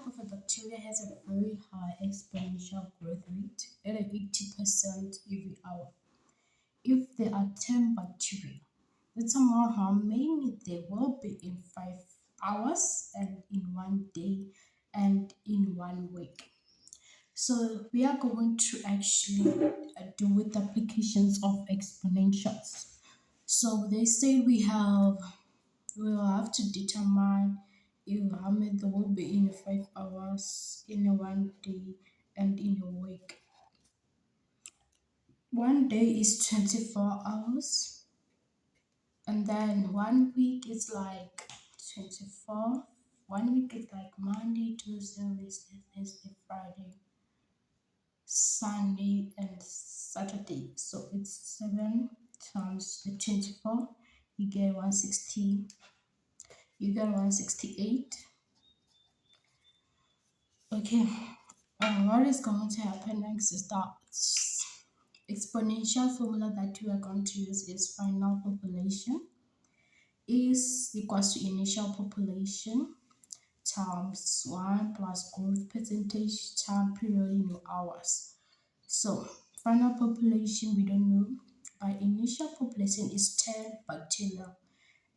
type of a bacteria has a very high exponential growth rate at 80% every hour. If there are 10 bacteria, determine how many there will be in 5 hours and in one day and in one week. So we are going to actually do with applications of exponentials. So they say we will have to determine how many there will be in 5 hours, in a one day, and in a week. One day is 24 hours, and then one week is like 24. One week is like Monday, Tuesday, Wednesday, Thursday, Friday, Sunday, and Saturday. So it's 7 times the 24. You get 160. You get 168. Okay. What is going to happen next is that exponential formula that we are going to use is final population is equals to initial population times 1 plus growth percentage time period in hours. So final population we don't know. By initial population is 10 bacteria,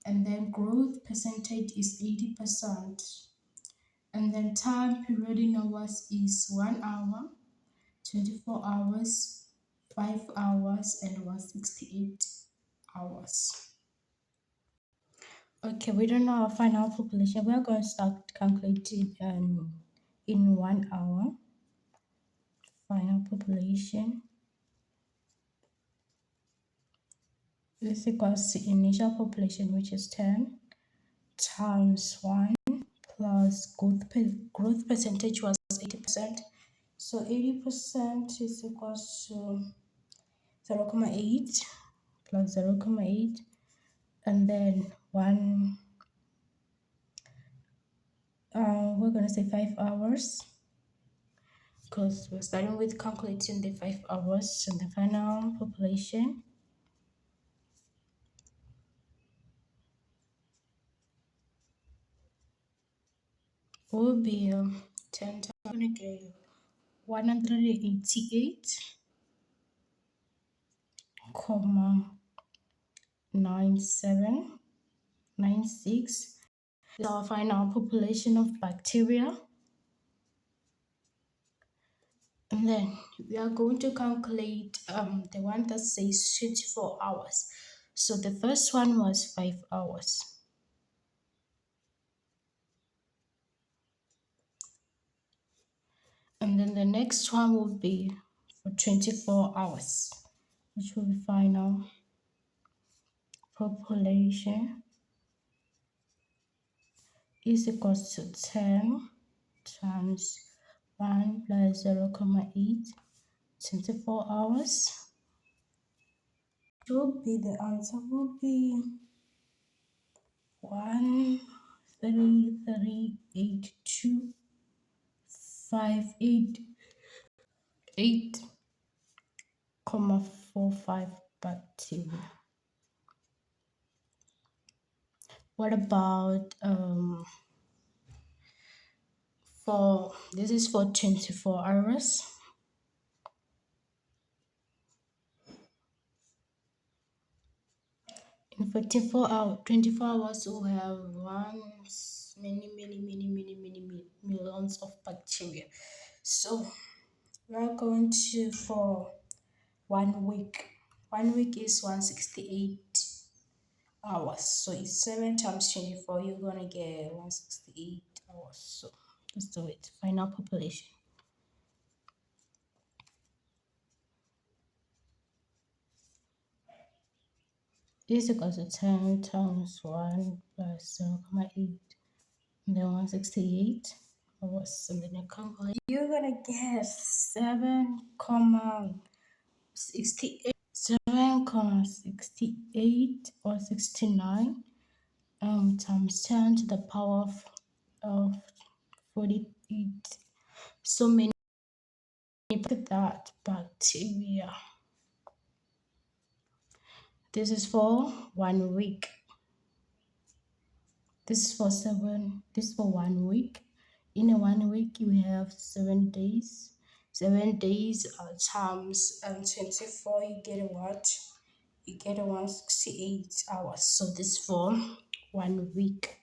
and then growth percentage is 80%, and then time period in hours is 1 hour, 24 hours, 5 hours, and 168 hours. Okay, we don't know our final population. We are going to start calculating in 1 hour. Final population is equals to initial population, which is 10 times 1 plus growth percentage was 80%. So 80% is equals to 0.8 plus 0.8, and then we're gonna say 5 hours because we're starting with calculating the 5 hours, and the final population will be 10 times 188,9796 is our final population of bacteria. And then we are going to calculate the one that says 24 hours. So the first one was 5 hours. And then the next one will be for 24 hours, which will be final population is equals to 10 times 1 plus 0.8, 24 hours. The answer will be 1338258,45 bacteria. What about this is for 24 hours. In 24 hours, we'll have many millions of bacteria. So we're going to for 1 week. 1 week is 168 hours. So it's 7 times 24. You're gonna get 168 hours. So let's do it. Final population. This is equals to 10 times 1 plus 0.8, and then 168 hours, and then you calculate. You're gonna get 7,68, 7,68 or 69 times 10 to the power of 48. So many that bacteria. This is for 1 week. This is for 1 week. In a 1 week, you have 7 days. 7 days times 24, you get a what? You get a 168 hours. So this for 1 week.